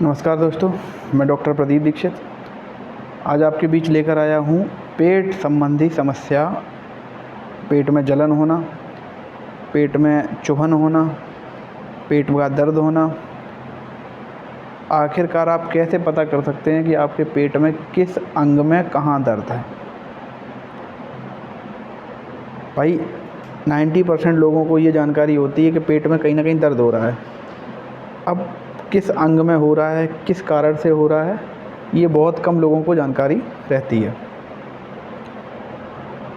नमस्कार दोस्तों, मैं डॉक्टर प्रदीप दीक्षित आज आपके बीच लेकर आया हूँ पेट संबंधी समस्या। पेट में जलन होना, पेट में चुभन होना, पेट का दर्द होना। आखिरकार आप कैसे पता कर सकते हैं कि आपके पेट में किस अंग में कहाँ दर्द है? भाई 90% लोगों को ये जानकारी होती है कि पेट में कहीं ना कहीं दर्द हो रहा है। अब किस अंग में हो रहा है, किस कारण से हो रहा है, ये बहुत कम लोगों को जानकारी रहती है।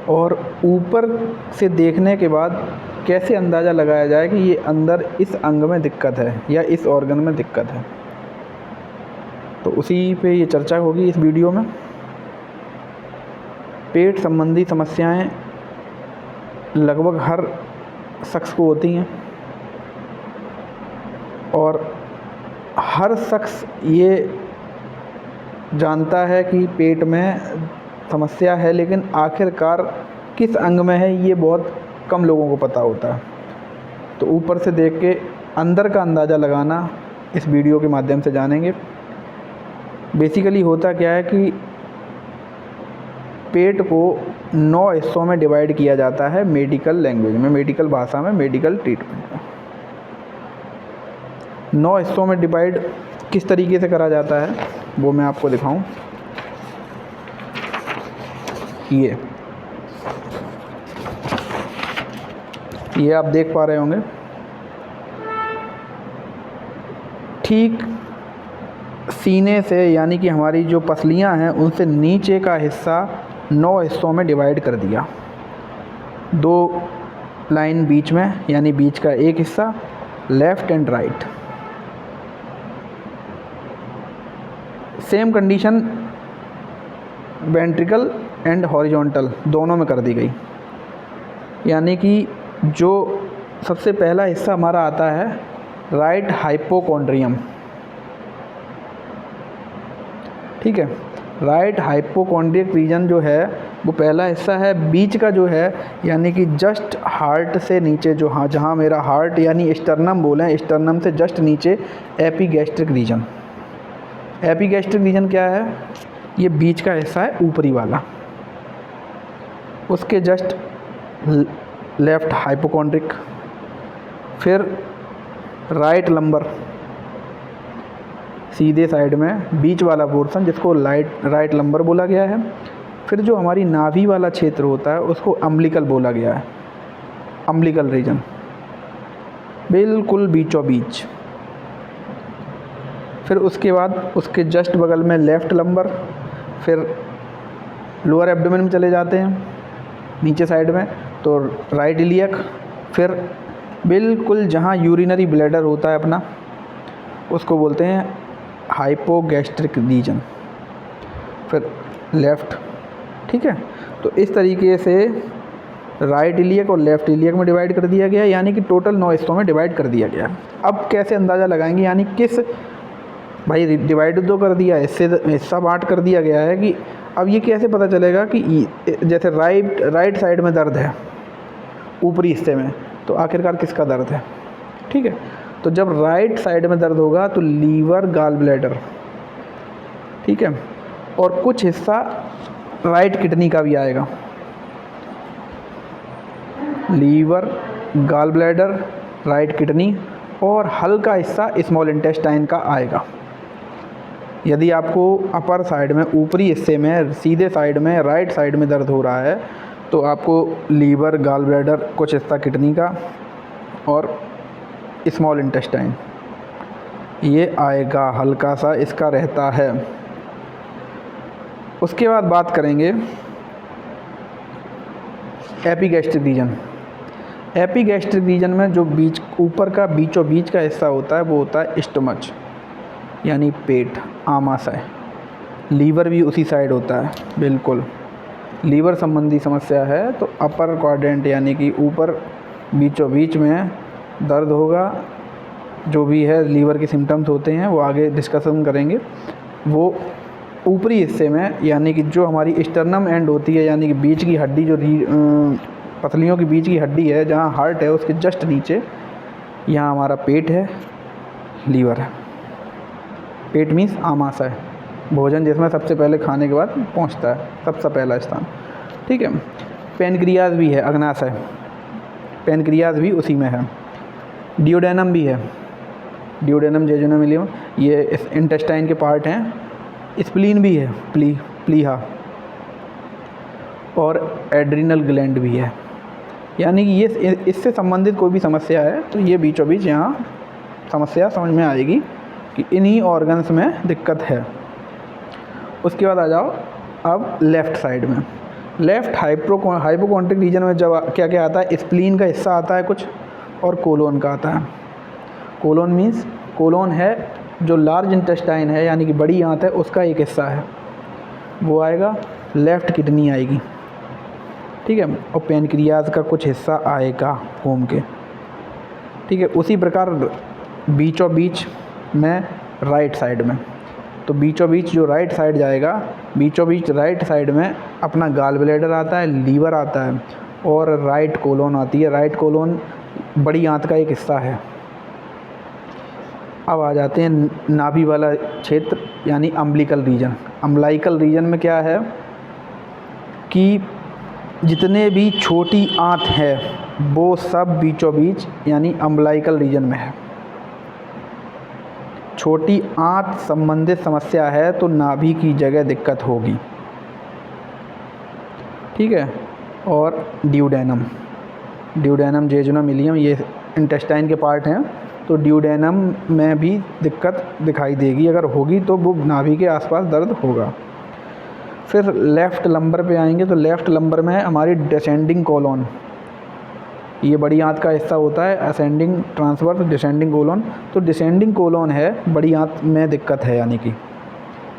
और ऊपर से देखने के बाद कैसे अंदाज़ा लगाया जाए कि ये अंदर इस अंग में दिक्कत है या इस ऑर्गन में दिक्कत है, तो उसी पे ये चर्चा होगी इस वीडियो में। पेट संबंधी समस्याएं लगभग हर शख्स को होती हैं और हर शख्स ये जानता है कि पेट में समस्या है, लेकिन आखिरकार किस अंग में है ये बहुत कम लोगों को पता होता है। तो ऊपर से देख के अंदर का अंदाज़ा लगाना इस वीडियो के माध्यम से जानेंगे। बेसिकली होता क्या है कि पेट को 9 हिस्सों में डिवाइड किया जाता है मेडिकल लैंग्वेज में, मेडिकल भाषा में, मेडिकल ट्रीटमेंट में। 9 हिस्सों में डिवाइड किस तरीके से करा जाता है वो मैं आपको दिखाऊं। ये आप देख पा रहे होंगे। ठीक सीने से, यानी कि हमारी जो पसलियां हैं उनसे नीचे का हिस्सा 9 हिस्सों में डिवाइड कर दिया। 2 लाइन बीच में, यानी बीच का एक हिस्सा, left and right. Same condition ventricle and horizontal दोनों में कर दी गई। यानी कि जो सबसे पहला हिस्सा हमारा आता है राइट हाइपोकॉन्ड्रियम, ठीक है। राइट हाइपोकॉन्ड्रियक रीजन जो है वो पहला हिस्सा है। बीच का जो है यानी कि जस्ट हार्ट से नीचे, जो हाँ जहाँ मेरा हार्ट यानी स्टर्नम बोलें, स्टर्नम से जस्ट नीचे एपीगैस्ट्रिक रीजन। एपीगैस्ट्रिक रीजन क्या है? ये बीच का हिस्सा है ऊपरी वाला। उसके जस्ट लेफ्ट हाइपोकॉन्ड्रिक, फिर राइट लंबर सीधे साइड में बीच वाला पोर्शन जिसको राइट लंबर बोला गया है। फिर जो हमारी नाभि वाला क्षेत्र होता है उसको अम्बिलिकल बोला गया है, अम्बिलिकल रीजन, बिल्कुल बीचों बीच। फिर उसके बाद उसके जस्ट बगल में लेफ़्ट लंबर, फिर लोअर एब्डोमेन में चले जाते हैं नीचे साइड में तो राइट इलियक, फिर बिल्कुल जहाँ यूरिनरी ब्लैडर होता है अपना उसको बोलते हैं हाइपोगैस्ट्रिक रीजन, फिर लेफ़्ट, ठीक है। तो इस तरीके से राइट इलियक और लेफ़्ट इलियक में डिवाइड कर दिया गया, यानी कि टोटल 9 हिस्सों में डिवाइड कर दिया गया। अब कैसे अंदाज़ा लगाएंगे, यानी किस, भाई डिवाइड तो कर दिया, इससे हिस्सा बांट कर दिया गया है कि अब ये कैसे पता चलेगा कि जैसे राइट साइड में दर्द है ऊपरी हिस्से में, तो आखिरकार किसका दर्द है, ठीक है। तो जब राइट साइड में दर्द होगा तो लीवर, गॉल ब्लैडर, ठीक है, और कुछ हिस्सा राइट किडनी का भी आएगा। Liver, gall bladder, right kidney और हल्का हिस्सा स्मॉल इंटेस्टाइन का आएगा। यदि आपको अपर साइड में, ऊपरी हिस्से में, सीधे साइड में, राइट साइड में दर्द हो रहा है तो आपको लीवर, गॉल ब्लैडर, कुछ हिस्सा किडनी का और स्मॉल इंटेस्टाइन ये आएगा, हल्का सा इसका रहता है। उसके बाद बात करेंगे एपीगैस्ट्रिक रीजन। एपीगैस्ट्रिक रीजन में जो बीच, ऊपर का बीचों बीच का हिस्सा होता है वो होता है स्टमच, यानी पेट, आमाशय। लीवर भी उसी साइड होता है, बिल्कुल। लीवर संबंधी समस्या है तो अपर क्वाड्रेंट यानी कि ऊपर बीचों बीच में दर्द होगा। जो भी है लीवर के सिम्टम्स होते हैं वो आगे डिस्कशन करेंगे। वो ऊपरी हिस्से में, यानी कि जो हमारी स्टर्नम एंड होती है, यानी कि बीच की हड्डी, जो पसलियों की बीच की हड्डी है, जहाँ हार्ट है उसके जस्ट नीचे यहाँ हमारा पेट है, लीवर है। पेट मीन्स आमाशय, भोजन जिसमें सबसे पहले खाने के बाद पहुंचता है, सबसे पहला स्थान। ठीक है। पैनक्रियाज भी है, अग्नाशय, पैनक्रियाज भी उसी में है। डियोडेनम भी है, डियोडेनम जेजुनम इलियम, ये इस इंटेस्टाइन के पार्ट हैं। स्प्लीन भी है, प्लीहा, और एड्रिनल ग्लैंड भी है। यानी कि ये इससे संबंधित कोई भी समस्या है तो ये बीचों बीच यहाँ समस्या समझ में आएगी कि इन्हीं ऑर्गन्स में दिक्कत है। उसके बाद आ जाओ अब लेफ़्ट साइड में। लेफ़्ट हाइपोकॉन्ड्रिक रीजन में जब क्या क्या आता है, स्प्लीन का हिस्सा आता है कुछ, और कोलोन का आता है। कोलोन मीन्स, कोलोन है जो लार्ज इंटेस्टाइन है यानी कि बड़ी आंत है, उसका एक हिस्सा है, वो आएगा। लेफ़्ट किडनी आएगी, ठीक है, और पैनक्रियाज का कुछ हिस्सा आएगा होम के। ठीक है। उसी प्रकार बीचों बीच में राइट साइड में, तो बीचों बीच जो राइट साइड जाएगा, बीचों बीच राइट साइड में अपना गाल ब्लैडर आता है, लीवर आता है, और राइट कोलोन आती है। राइट कोलोन बड़ी आंत का एक हिस्सा है। अब आ जाते हैं नाभि वाला क्षेत्र यानी अम्बिलिकल रीजन। अम्बिलिकल रीजन में क्या है कि जितने भी छोटी आंत है वो सब बीचों बीच यानी अम्बिलिकल रीजन में है। छोटी आंत संबंधित समस्या है तो नाभि की जगह दिक्कत होगी। ठीक है। और ड्यूडेनम, ड्यूडेनम जेजुनम इलियम, ये इंटेस्टाइन के पार्ट हैं, तो ड्यूडेनम में भी दिक्कत दिखाई देगी। अगर होगी तो वो नाभि के आसपास दर्द होगा। फिर लेफ़्ट लंबर पे आएंगे तो लेफ़्ट लंबर में हमारी डिसेंडिंग कोलोन, ये बड़ी आंत का हिस्सा होता है। असेंडिंग ट्रांसवर्स डिसेंडिंग कोलोन, तो डिसेंडिंग कोलोन है, बड़ी आंत में दिक्कत है यानी कि।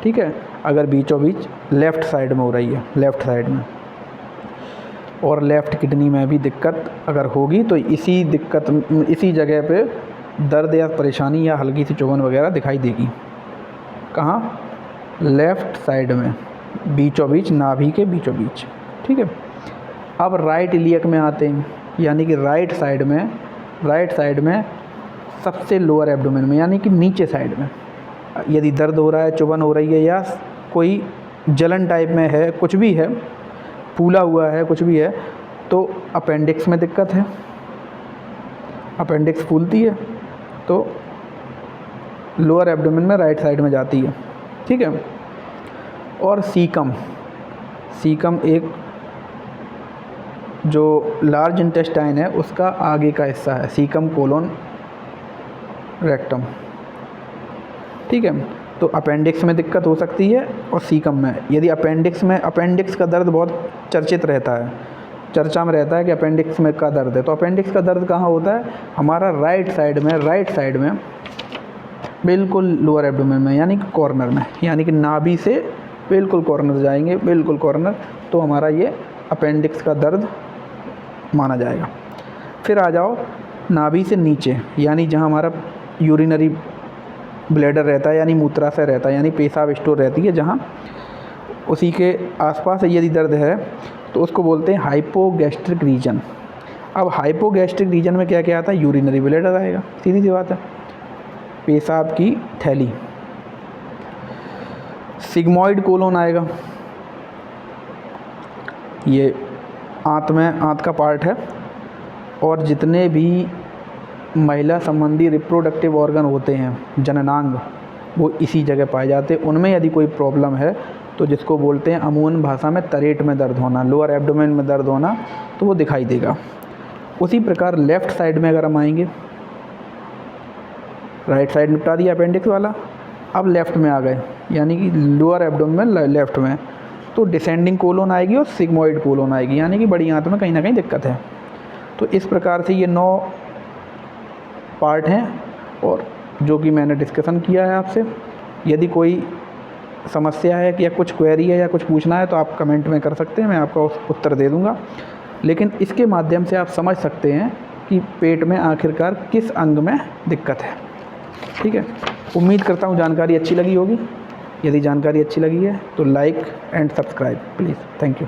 ठीक है। अगर बीचों बीच लेफ़्ट साइड में हो रही है, लेफ़्ट साइड में, और लेफ़्ट किडनी में भी दिक्कत अगर होगी तो इसी जगह पे दर्द या परेशानी या हल्की सी चुभन वगैरह दिखाई देगी। कहाँ? लेफ़्ट साइड में, बीचों बीच, नाभि के बीचों बीच। ठीक है। अब राइट इलियक में आते हैं, यानी कि राइट साइड में सबसे लोअर एब्डोमेन में, यानी कि नीचे साइड में यदि दर्द हो रहा है, चुभन हो रही है, या कोई जलन टाइप में है, कुछ भी है, फूला हुआ है, कुछ भी है, तो अपेंडिक्स में दिक्कत है, अपेंडिक्स फूलती है तो लोअर एब्डोमेन में राइट साइड में जाती है। ठीक है। और सीकम एक जो लार्ज इंटेस्टाइन है उसका आगे का हिस्सा है, सीकम कोलोन रेक्टम। ठीक है। तो अपेंडिक्स में दिक्कत हो सकती है और सीकम में। यदि अपेंडिक्स का दर्द बहुत चर्चित रहता है, चर्चा में रहता है कि अपेंडिक्स में का दर्द है, तो अपेंडिक्स का दर्द कहाँ होता है? हमारा राइट साइड में बिल्कुल लोअर एब्डोमेन में, यानी कि कॉर्नर में, यानी कि नाभि से बिल्कुल कॉर्नर जाएंगे, बिल्कुल कॉर्नर, तो हमारा ये अपेंडिक्स का दर्द माना जाएगा। फिर आ जाओ नाभि से नीचे, यानी जहाँ हमारा यूरिनरी ब्लैडर रहता है, यानी मूत्राशय रहता है, यानी पेशाब स्टोर रहती है जहाँ, उसी के आसपास यदि दर्द है तो उसको बोलते हैं हाइपोगैस्ट्रिक रीजन। अब हाइपोगैस्ट्रिक रीजन में क्या क्या आता है? यूरिनरी ब्लैडर आएगा, सीधी सी बात है, पेशाब की थैली। सिग्मॉइड कोलोन आएगा, ये आंत का पार्ट है, और जितने भी महिला संबंधी रिप्रोडक्टिव ऑर्गन होते हैं, जननांग, वो इसी जगह पाए जाते हैं। उनमें यदि कोई प्रॉब्लम है तो जिसको बोलते हैं अमूमन भाषा में तरेट में दर्द होना, लोअर एब्डोमेन में दर्द होना, तो वो दिखाई देगा। उसी प्रकार लेफ़्ट साइड में अगर हम आएंगे, राइट साइड निपटा दिया अपेंडिक्स वाला, अब लेफ़्ट में आ गए, यानी कि लोअर एब्डोमेन में लेफ़्ट में, तो डिसेंडिंग कोलोन आएगी और सिग्मॉइड कोलोन आएगी, यानी कि बड़ी आंत में कहीं ना कहीं दिक्कत है। तो इस प्रकार से ये 9 पार्ट हैं, और जो कि मैंने डिस्कशन किया है आपसे। यदि कोई समस्या है कि या कुछ क्वेरी है या कुछ पूछना है तो आप कमेंट में कर सकते हैं, मैं आपका उत्तर दे दूंगा। लेकिन इसके माध्यम से आप समझ सकते हैं कि पेट में आखिरकार किस अंग में दिक्कत है। ठीक है। उम्मीद करता हूँ जानकारी अच्छी लगी होगी। यदि जानकारी अच्छी लगी है तो like and subscribe please. Thank you.